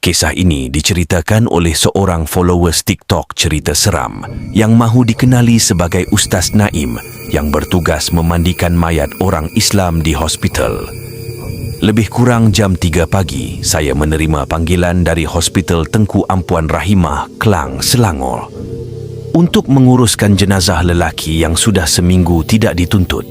Kisah ini diceritakan oleh seorang followers TikTok cerita seram yang mahu dikenali sebagai Ustaz Naim yang bertugas memandikan mayat orang Islam di hospital. Lebih kurang jam 3 pagi, saya menerima panggilan dari Hospital Tengku Ampuan Rahimah, Klang, Selangor untuk menguruskan jenazah lelaki yang sudah seminggu tidak dituntut.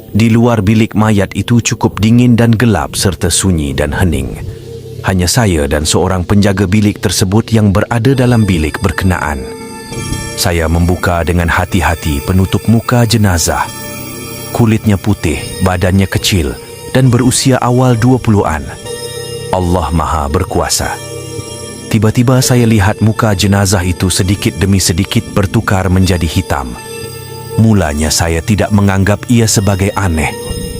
Di luar bilik mayat itu cukup dingin dan gelap serta sunyi dan hening. Hanya saya dan seorang penjaga bilik tersebut yang berada dalam bilik berkenaan. Saya membuka dengan hati-hati penutup muka jenazah. Kulitnya putih, badannya kecil dan berusia awal 20-an. Allah Maha Berkuasa. Tiba-tiba saya lihat muka jenazah itu sedikit demi sedikit bertukar menjadi hitam. Mulanya saya tidak menganggap ia sebagai aneh.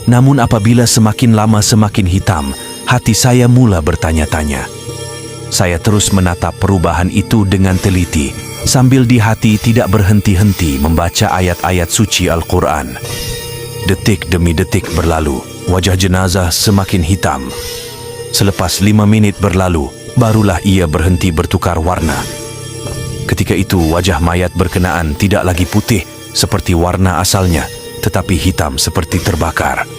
Namun apabila semakin lama semakin hitam, hati saya mula bertanya-tanya. Saya terus menatap perubahan itu dengan teliti, sambil di hati tidak berhenti-henti membaca ayat-ayat suci Al-Quran. Detik demi detik berlalu, wajah jenazah semakin hitam. Selepas 5 menit berlalu, barulah ia berhenti bertukar warna. Ketika itu, wajah mayat berkenaan tidak lagi putih seperti warna asalnya, tetapi hitam seperti terbakar.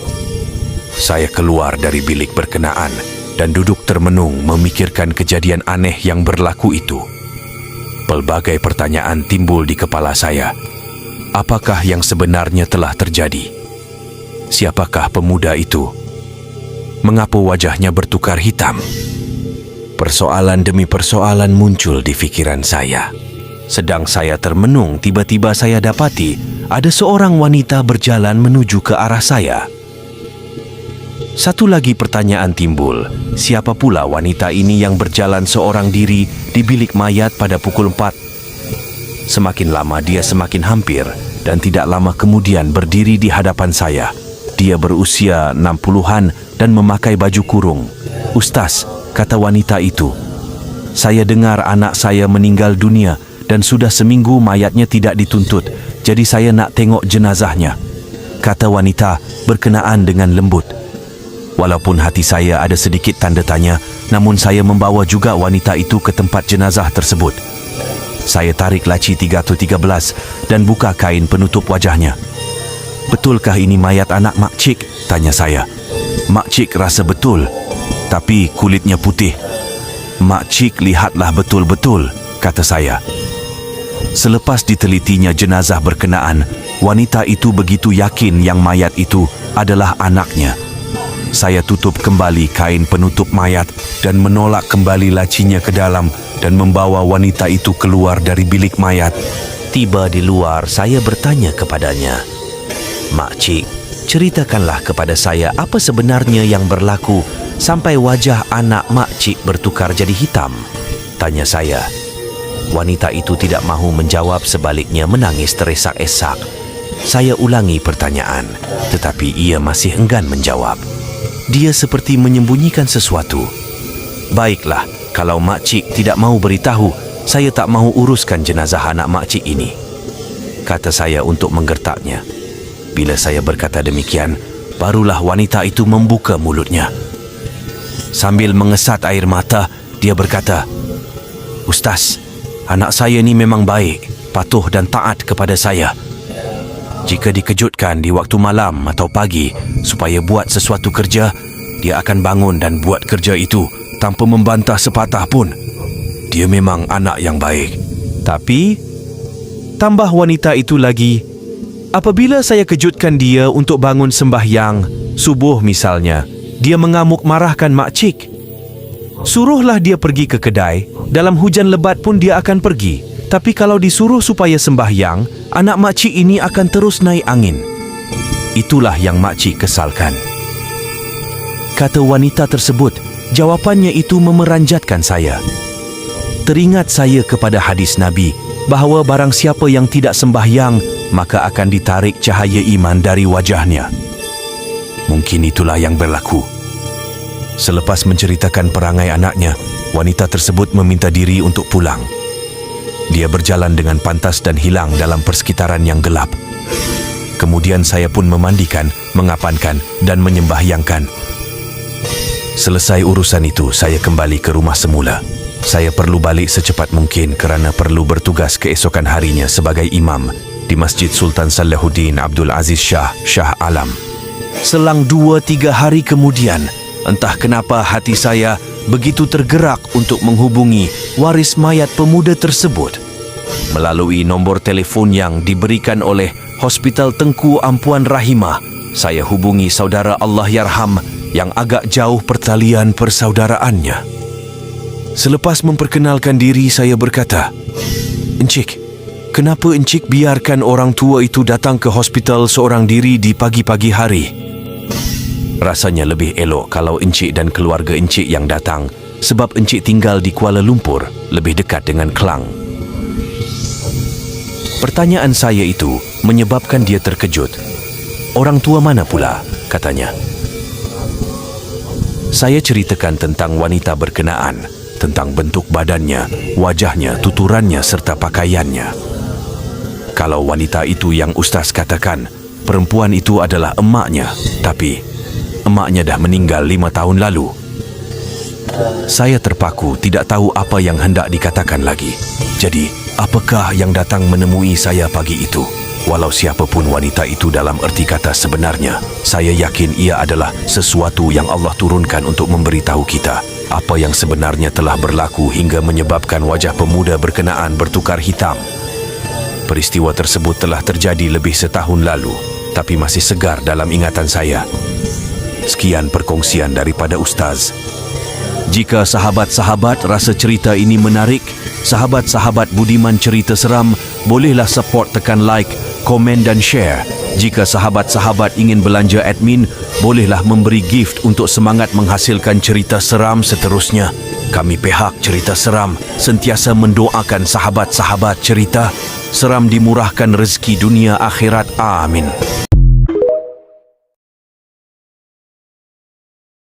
Saya keluar dari bilik berkenaan dan duduk termenung memikirkan kejadian aneh yang berlaku itu. Pelbagai pertanyaan timbul di kepala saya. Apakah yang sebenarnya telah terjadi? Siapakah pemuda itu? Mengapa wajahnya bertukar hitam? Persoalan demi persoalan muncul di fikiran saya. Sedang saya termenung, tiba-tiba saya dapati ada seorang wanita berjalan menuju ke arah saya. Satu lagi pertanyaan timbul, siapa pula wanita ini yang berjalan seorang diri di bilik mayat pada pukul 4? Semakin lama dia semakin hampir dan tidak lama kemudian berdiri di hadapan saya. Dia berusia 60-an dan memakai baju kurung. "Ustaz," kata wanita itu, "saya dengar anak saya meninggal dunia dan sudah seminggu mayatnya tidak dituntut, jadi saya nak tengok jenazahnya," kata wanita berkenaan dengan lembut. Walaupun hati saya ada sedikit tanda tanya, namun saya membawa juga wanita itu ke tempat jenazah tersebut. Saya tarik laci 313 dan buka kain penutup wajahnya. "Betulkah ini mayat anak makcik?" tanya saya. "Makcik rasa betul, tapi kulitnya putih." "Makcik lihatlah betul-betul," kata saya. Selepas ditelitinya jenazah berkenaan, wanita itu begitu yakin yang mayat itu adalah anaknya. Saya tutup kembali kain penutup mayat dan menolak kembali lacinya ke dalam dan membawa wanita itu keluar dari bilik mayat. Tiba di luar, saya bertanya kepadanya, "Makcik, ceritakanlah kepada saya apa sebenarnya yang berlaku sampai wajah anak makcik bertukar jadi hitam?" tanya saya. Wanita itu tidak mahu menjawab, sebaliknya menangis teresak-esak. Saya ulangi pertanyaan, tetapi ia masih enggan menjawab. Dia seperti menyembunyikan sesuatu. "Baiklah, kalau makcik tidak mahu beritahu, saya tak mahu uruskan jenazah anak makcik ini," kata saya untuk menggertaknya. Bila saya berkata demikian, barulah wanita itu membuka mulutnya. Sambil mengesat air mata, dia berkata, "Ustaz, anak saya ni memang baik, patuh dan taat kepada saya. Jika dikejutkan di waktu malam atau pagi supaya buat sesuatu kerja, dia akan bangun dan buat kerja itu tanpa membantah sepatah pun. Dia memang anak yang baik. Tapi," tambah wanita itu lagi, "apabila saya kejutkan dia untuk bangun sembahyang, subuh misalnya, dia mengamuk marahkan makcik. Suruhlah dia pergi ke kedai, dalam hujan lebat pun dia akan pergi. Tapi kalau disuruh supaya sembahyang, anak makcik ini akan terus naik angin. Itulah yang makcik kesalkan," kata wanita tersebut. Jawapannya itu memeranjatkan saya. Teringat saya kepada hadis Nabi bahawa barang siapa yang tidak sembahyang, maka akan ditarik cahaya iman dari wajahnya. Mungkin itulah yang berlaku. Selepas menceritakan perangai anaknya, wanita tersebut meminta diri untuk pulang. Dia berjalan dengan pantas dan hilang dalam persekitaran yang gelap. Kemudian saya pun memandikan, mengapankan dan menyembahyangkan. Selesai urusan itu, saya kembali ke rumah semula. Saya perlu balik secepat mungkin kerana perlu bertugas keesokan harinya sebagai imam di Masjid Sultan Salahuddin Abdul Aziz Shah Alam. Selang 2-3 hari kemudian, entah kenapa hati saya begitu tergerak untuk menghubungi waris mayat pemuda tersebut. Melalui nombor telefon yang diberikan oleh Hospital Tengku Ampuan Rahimah, saya hubungi saudara Allahyarham yang agak jauh pertalian persaudaraannya. Selepas memperkenalkan diri, saya berkata, "Encik, kenapa encik biarkan orang tua itu datang ke hospital seorang diri di pagi-pagi hari? Rasanya lebih elok kalau encik dan keluarga encik yang datang, sebab encik tinggal di Kuala Lumpur, lebih dekat dengan Klang." Pertanyaan saya itu menyebabkan dia terkejut. "Orang tua mana pula?" katanya. Saya ceritakan tentang wanita berkenaan, tentang bentuk badannya, wajahnya, tuturannya serta pakaiannya. Kalau wanita itu yang ustaz katakan, perempuan itu adalah emaknya, tapi emaknya dah meninggal 5 tahun lalu. Saya terpaku, tidak tahu apa yang hendak dikatakan lagi. Jadi, apakah yang datang menemui saya pagi itu? Walau siapapun wanita itu dalam erti kata sebenarnya, saya yakin ia adalah sesuatu yang Allah turunkan untuk memberitahu kita apa yang sebenarnya telah berlaku hingga menyebabkan wajah pemuda berkenaan bertukar hitam. Peristiwa tersebut telah terjadi lebih setahun lalu, tapi masih segar dalam ingatan saya. Sekian perkongsian daripada Ustaz. Jika sahabat-sahabat rasa cerita ini menarik, sahabat-sahabat Budiman Cerita Seram, bolehlah support, tekan like, komen dan share. Jika sahabat-sahabat ingin belanja admin, bolehlah memberi gift untuk semangat menghasilkan cerita seram seterusnya. Kami pihak Cerita Seram sentiasa mendoakan sahabat-sahabat cerita seram dimurahkan rezeki dunia akhirat. Amin.